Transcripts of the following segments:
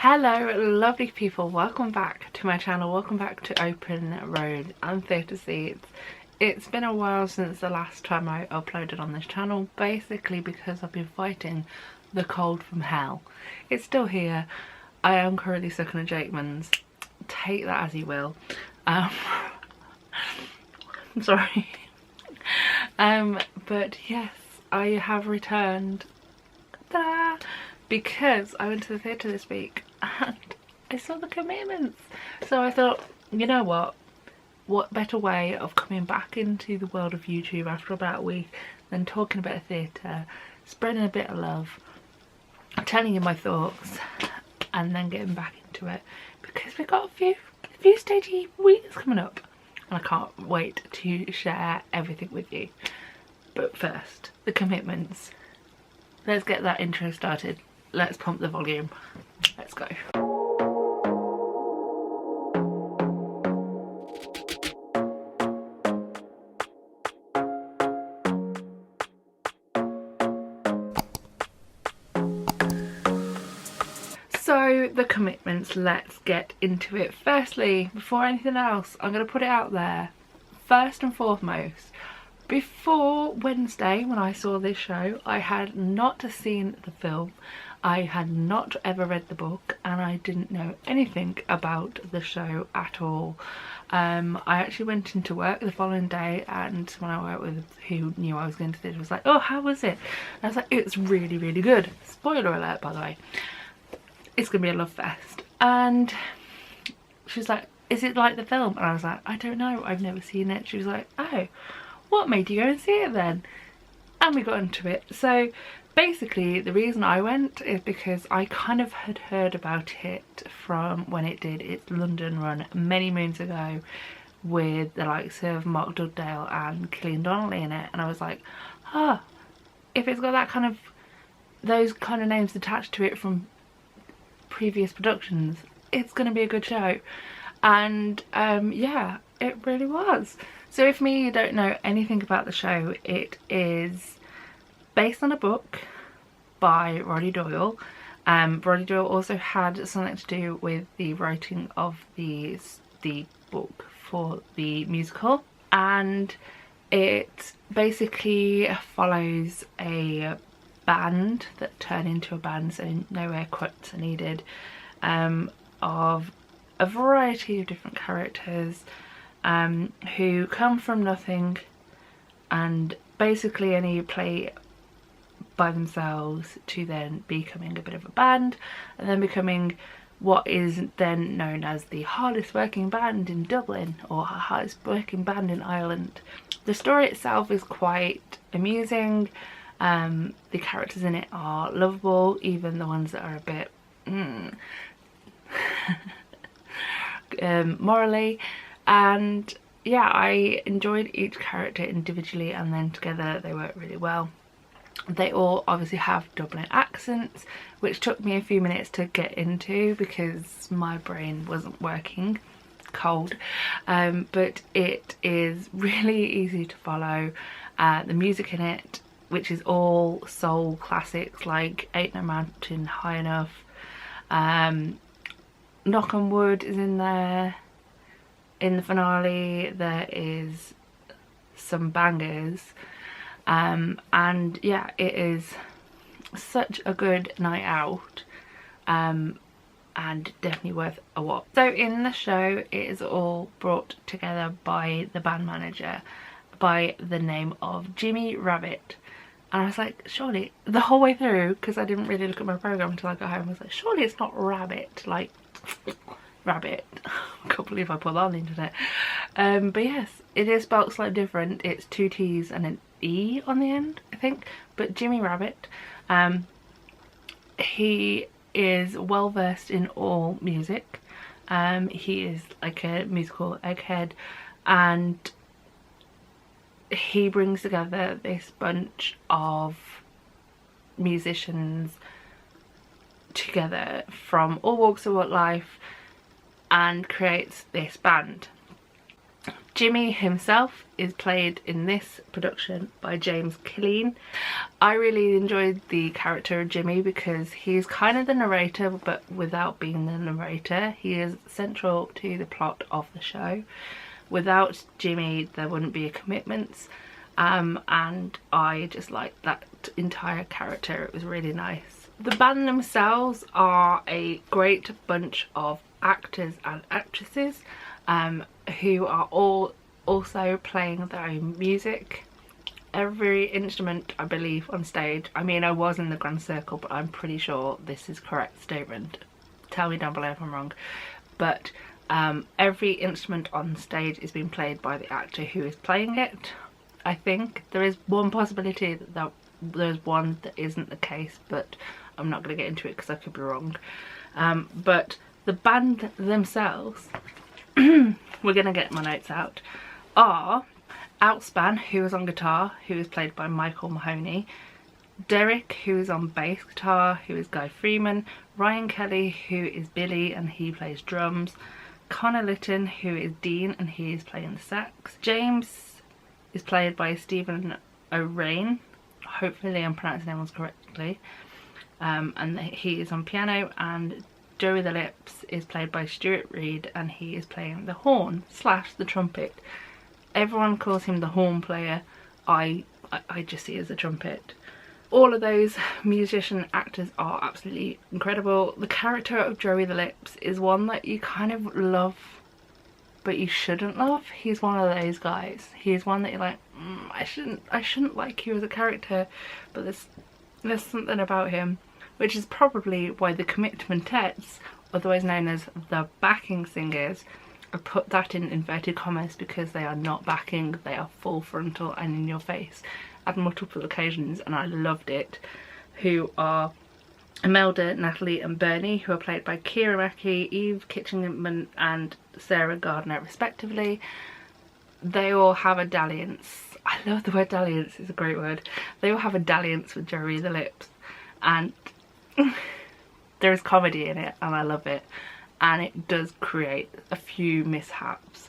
Hello lovely people, welcome back to my channel, welcome back to Open Road and Theatre Seats. It's been a while since the last time I uploaded on this channel, basically because I've been fighting the cold from hell. It's still here. I am currently stuck in a Jakeman's, take that as you will. I'm sorry. But yes, I have returned. Ta-da! Because I went to the theatre this week and I saw The Commitments. So I thought, you know what better way of coming back into the world of YouTube after about a week than talking about theatre, spreading a bit of love, telling you my thoughts, and then getting back into it, because we've got a few stagey weeks coming up and I can't wait to share everything with you. But first, The Commitments. Let's get that intro started. Let's pump the volume. Let's go. So, The Commitments, let's get into it. Firstly, before anything else, I'm going to put it out there. First and foremost, before Wednesday when I saw this show, I had not seen the film, I had not ever read the book, and I didn't know anything about the show at all. I actually went into work the following day and someone I worked with who knew I was going to theatre was like, oh, how was it? And I was like, it's really, really good. Spoiler alert, by the way. It's going to be a love fest. And she was like, is it like the film? And I was like, I don't know, I've never seen it. She was like, oh, what made you go and see it then? And we got into it. So basically the reason I went is because I kind of had heard about it from when it did its London run many moons ago with the likes of Mark Dugdale and Cillian Donnelly in it, and I was like, if it's got that kind of, those kind of names attached to it from previous productions, it's going to be a good show. And yeah, it really was. So if you don't know anything about the show, it is based on a book by Roddy Doyle. Roddy Doyle also had something to do with the writing of the book for the musical, and it basically follows a band that turn into a band, so no air quotes are needed, of a variety of different characters who come from nothing and basically only play by themselves to then becoming a bit of a band, and then becoming what is then known as the hardest working band in Dublin, or hardest working band in Ireland. The story itself is quite amusing. The characters in it are lovable, even the ones that are a bit morally, and yeah, I enjoyed each character individually, and then together they work really well. They all obviously have Dublin accents, which took me a few minutes to get into because my brain wasn't working, cold, but it is really easy to follow. The music in it, which is all soul classics like Ain't No Mountain High Enough, Knock on Wood is in there. In the finale there is some bangers, and yeah, it is such a good night out, and definitely worth a watch. So in the show it is all brought together by the band manager by the name of Jimmy Rabbit. And I was like, surely, the whole way through, because I didn't really look at my programme until I got home, I was like, surely it's not Rabbit, like rabbit. I can't believe I put that on the internet. But yes, it is spelled slightly different. It's 2 T's and an E on the end, I think. But Jimmy Rabbit, he is well versed in all music. He is like a musical egghead, and he brings together this bunch of musicians together from all walks of life and creates this band. Jimmy himself is played in this production by James Killeen. I really enjoyed the character of Jimmy because he's kind of the narrator, but without being the narrator. He is central to the plot of the show. Without Jimmy there wouldn't be a Commitments, and I just liked that entire character. It was really nice. The band themselves are a great bunch of actors and actresses who are all also playing their own music. Every instrument, I believe, on stage, I mean, I was in the Grand Circle, but I'm pretty sure this is correct statement. Tell me down below if I'm wrong. But every instrument on stage is being played by the actor who is playing it. I think there is one possibility that there's one that isn't the case, but I'm not going to get into it because I could be wrong. But the band themselves, we're going to get my notes out, are Outspan, who is on guitar, who is played by Michael Mahoney, Derek, who is on bass guitar, who is Guy Freeman, Ryan Kelly, who is Billy and he plays drums, Connor Litton, who is Dean and he is playing the sax, James is played by Stephen O'Rain, hopefully I'm pronouncing names correctly, and he is on piano, and Joey the Lips is played by Stuart Reed and he is playing the horn / the trumpet. Everyone calls him the horn player. I just see it as a trumpet. All of those musician actors are absolutely incredible. The character of Joey the Lips is one that you kind of love but you shouldn't love. He's one of those guys. He's one that you're like, I shouldn't like you as a character, but there's something about him, which is probably why the Commitments, otherwise known as the backing singers, I put that in inverted commas because they are not backing, they are full frontal and in your face at multiple occasions, and I loved it, who are Imelda, Natalie and Bernie, who are played by Keira Mackey, Eve Kitchenman and Sarah Gardner respectively. They all have a dalliance. I love the word dalliance, it's a great word. They all have a dalliance with Joey the Lips, and there is comedy in it and I love it, and it does create a few mishaps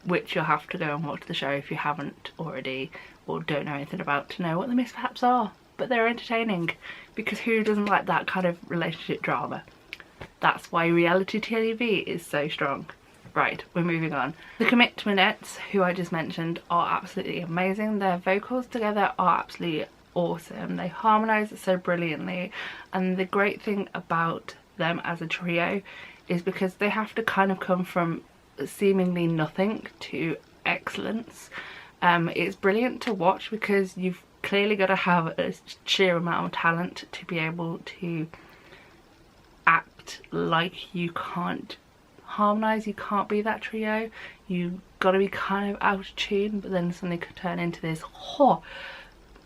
which you'll have to go and watch the show if you haven't already or don't know anything about to know what the mishaps are. But they're entertaining because who doesn't like that kind of relationship drama? That's why reality TV is so strong. Right, we're moving on. The Commitments, who I just mentioned, are absolutely amazing. Their vocals together are absolutely awesome. They harmonise so brilliantly, and the great thing about them as a trio is because they have to kind of come from seemingly nothing to excellence. It's brilliant to watch because you've clearly got to have a sheer amount of talent to be able to act like you can't harmonise, you can't be that trio, you've got to be kind of out of tune, but then suddenly could turn into this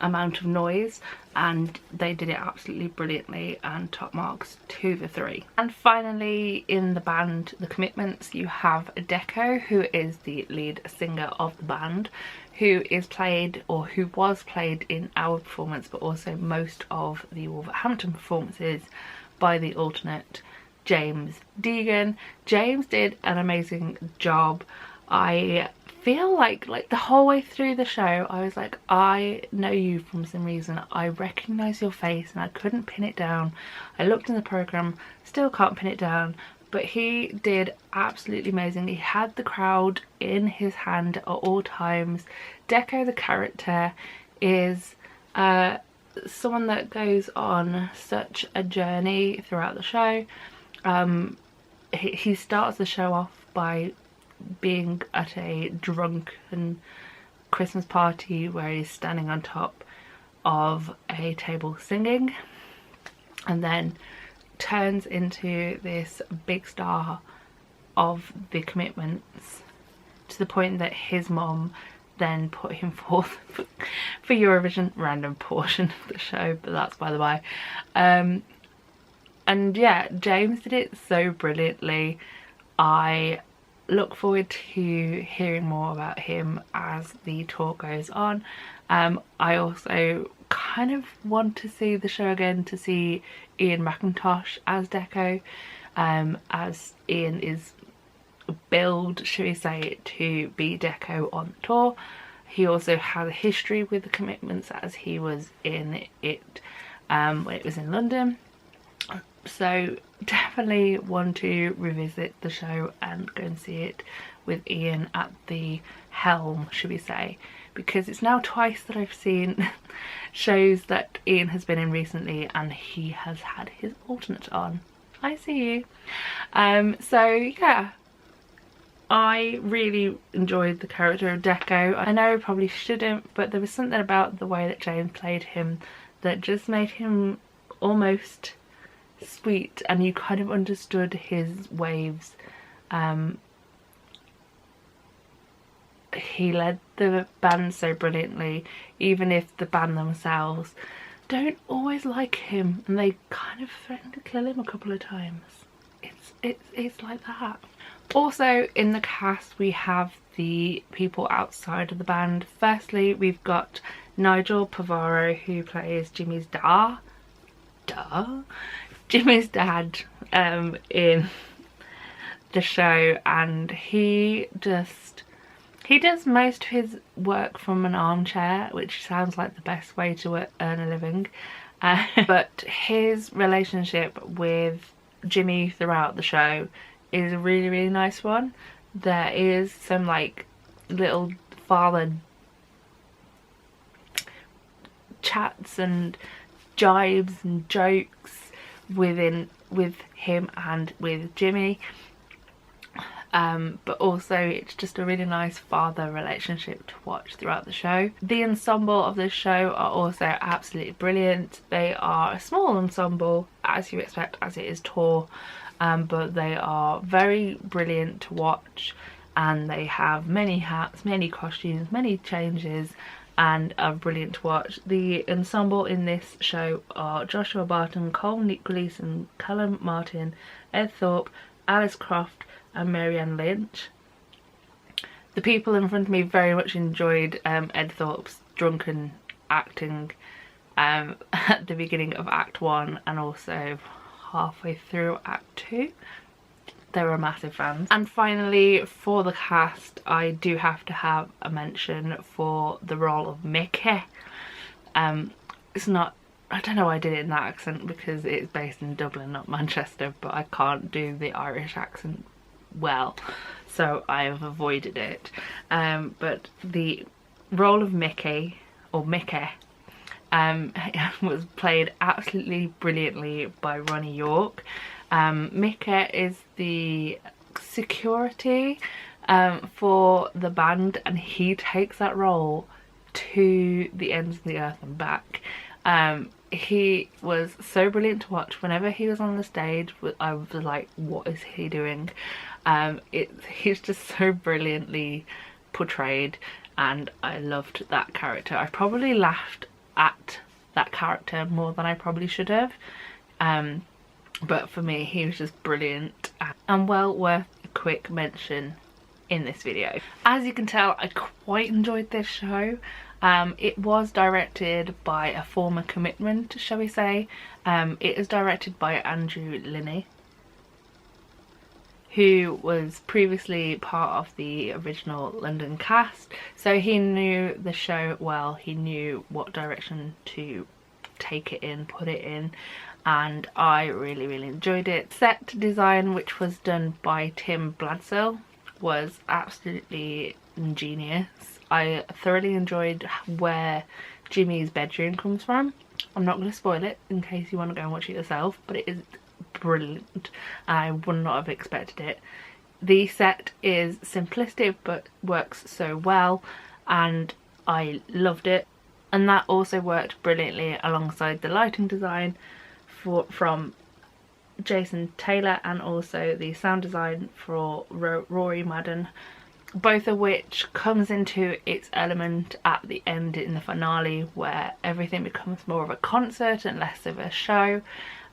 amount of noise, and they did it absolutely brilliantly, and top marks to the three. And finally, in the band The Commitments, you have Deco, who is the lead singer of the band, who is played, or who was played in our performance, but also most of the Wolverhampton performances, by the alternate James Deegan. James did an amazing job. I feel like the whole way through the show I was like, I know you from some reason, I recognise your face, and I couldn't pin it down. I looked in the programme, still can't pin it down, but he did absolutely amazing. He had the crowd in his hand at all times. Deco the character is someone that goes on such a journey throughout the show. He starts the show off by being at a drunken Christmas party where he's standing on top of a table singing, and then turns into this big star of the Commitments, to the point that his mom then put him forth for Eurovision. Random portion of the show, but that's by the by. And yeah, James did it so brilliantly. I look forward to hearing more about him as the tour goes on. I also kind of want to see the show again to see Ian McIntosh as Deco, as Ian is build, should we say, to be Deco on tour. He also has a history with the Commitments as he was in it when it was in London. So definitely want to revisit the show and go and see it with Ian at the helm, should we say, because it's now twice that I've seen shows that Ian has been in recently and he has had his alternate on. I see you. So yeah, I really enjoyed the character of Deco. I know I probably shouldn't, but there was something about the way that James played him that just made him almost sweet, and you kind of understood his waves. He led the band so brilliantly, even if the band themselves don't always like him and they kind of threatened to kill him a couple of times. It's like that. Also in the cast we have the people outside of the band. Firstly, we've got Nigel Pavaro, who plays Jimmy's dad in the show, and he does most of his work from an armchair, which sounds like the best way to earn a living, but his relationship with Jimmy throughout the show is a really nice one. There is some like little father chats and jibes and jokes with him and with Jimmy, but also it's just a really nice father relationship to watch throughout the show. The ensemble of this show are also absolutely brilliant. They are a small ensemble, as you expect, as it is tour, but they are very brilliant to watch, and they have many hats, many costumes, many changes, and are brilliant to watch. The ensemble in this show are Joshua Barton, Cole Gleason, Callum Martin, Ed Thorpe, Alice Croft and Marianne Lynch. The people in front of me very much enjoyed Ed Thorpe's drunken acting at the beginning of Act 1 and also halfway through Act 2. They were massive fans. And finally, for the cast, I do have to have a mention for the role of Mickey. It's not, I don't know why I did it in that accent because it's based in Dublin, not Manchester, but I can't do the Irish accent well, so I have avoided it. But the role of Mickey, or Mickey, was played absolutely brilliantly by Ronnie York. Mickey is the security for the band, and he takes that role to the ends of the earth and back. He was so brilliant to watch. Whenever he was on the stage, I was like, what is he doing? He's just so brilliantly portrayed, and I loved that character. I probably laughed at that character more than I probably should have, but for me he was just brilliant and well worth a quick mention in this video. As you can tell, I quite enjoyed this show. It was directed by a former Commitment, shall we say. It is directed by Andrew Linney, who was previously part of the original London cast, so he knew the show well. He knew what direction to take it in, put it in, and I really enjoyed it. Set design, which was done by Tim Bladsill, was absolutely ingenious. I thoroughly enjoyed where Jimmy's bedroom comes from. I'm not going to spoil it in case you want to go and watch it yourself, but it is brilliant. I would not have expected it. The set is simplistic but works so well, and I loved it. And that also worked brilliantly alongside the lighting design from Jason Taylor, and also the sound design for Rory Madden, both of which comes into its element at the end in the finale, where everything becomes more of a concert and less of a show.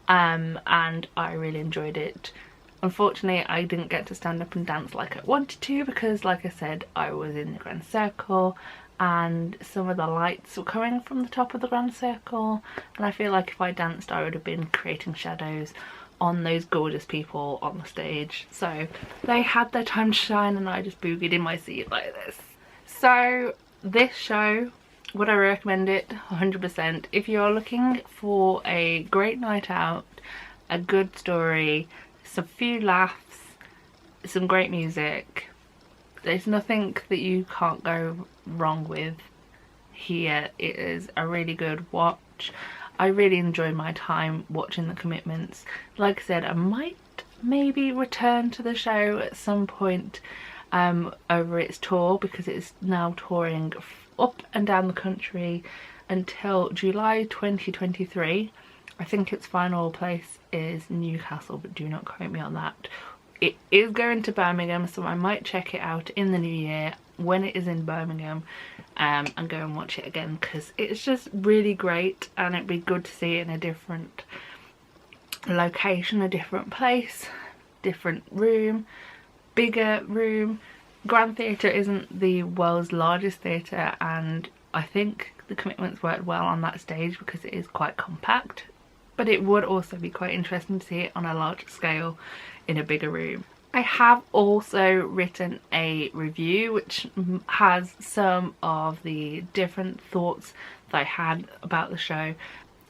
And I really enjoyed it. Unfortunately, I didn't get to stand up and dance like I wanted to because, like I said, I was in the Grand Circle and some of the lights were coming from the top of the Grand Circle, and I feel like if I danced I would have been creating shadows on those gorgeous people on the stage. So they had their time to shine and I just boogied in my seat like this. So this show, would I recommend it? 100%. If you're looking for a great night out, a good story, some few laughs, some great music, there's nothing that you can't go wrong with here. It is a really good watch. I really enjoyed my time watching The Commitments. Like I said, I might maybe return to the show at some point over its tour, because it's now touring up and down the country until July 2023. I think its final place is Newcastle, but do not quote me on that. It is going to Birmingham, so I might check it out in the new year when it is in Birmingham, and go and watch it again, because it's just really great and it'd be good to see it in a different location, a different place, different room, bigger room. Grand Theatre isn't the world's largest theatre, and I think The Commitments worked well on that stage because it is quite compact, but it would also be quite interesting to see it on a larger scale in a bigger room. I have also written a review which has some of the different thoughts that I had about the show,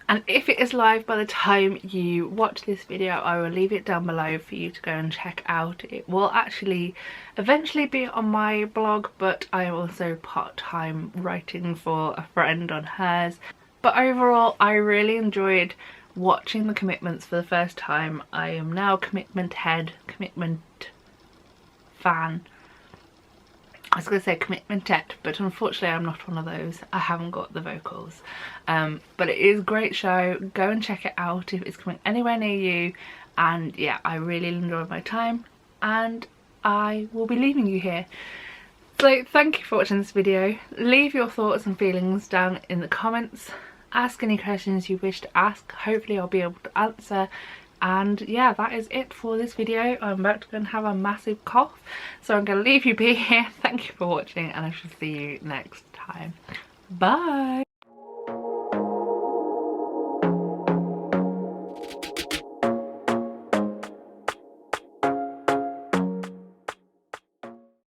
and if it is live by the time you watch this video, I will leave it down below for you to go and check out. It will actually eventually be on my blog, but I am also part-time writing for a friend on hers. But overall, I really enjoyed watching The Commitments for the first time. I am now a Commitment head, Commitment fan. I was going to say Commitmentette, but unfortunately I'm not one of those. I haven't got the vocals. But it is a great show. Go and check it out if it's coming anywhere near you. And yeah, I really enjoyed my time, and I will be leaving you here. So thank you for watching this video. Leave your thoughts and feelings down in the comments. Ask any questions you wish to ask. Hopefully I'll be able to answer. And yeah, that is it for this video. I'm about to go and have a massive cough, so I'm going to leave you be here. Thank you for watching, and I shall see you next time. Bye.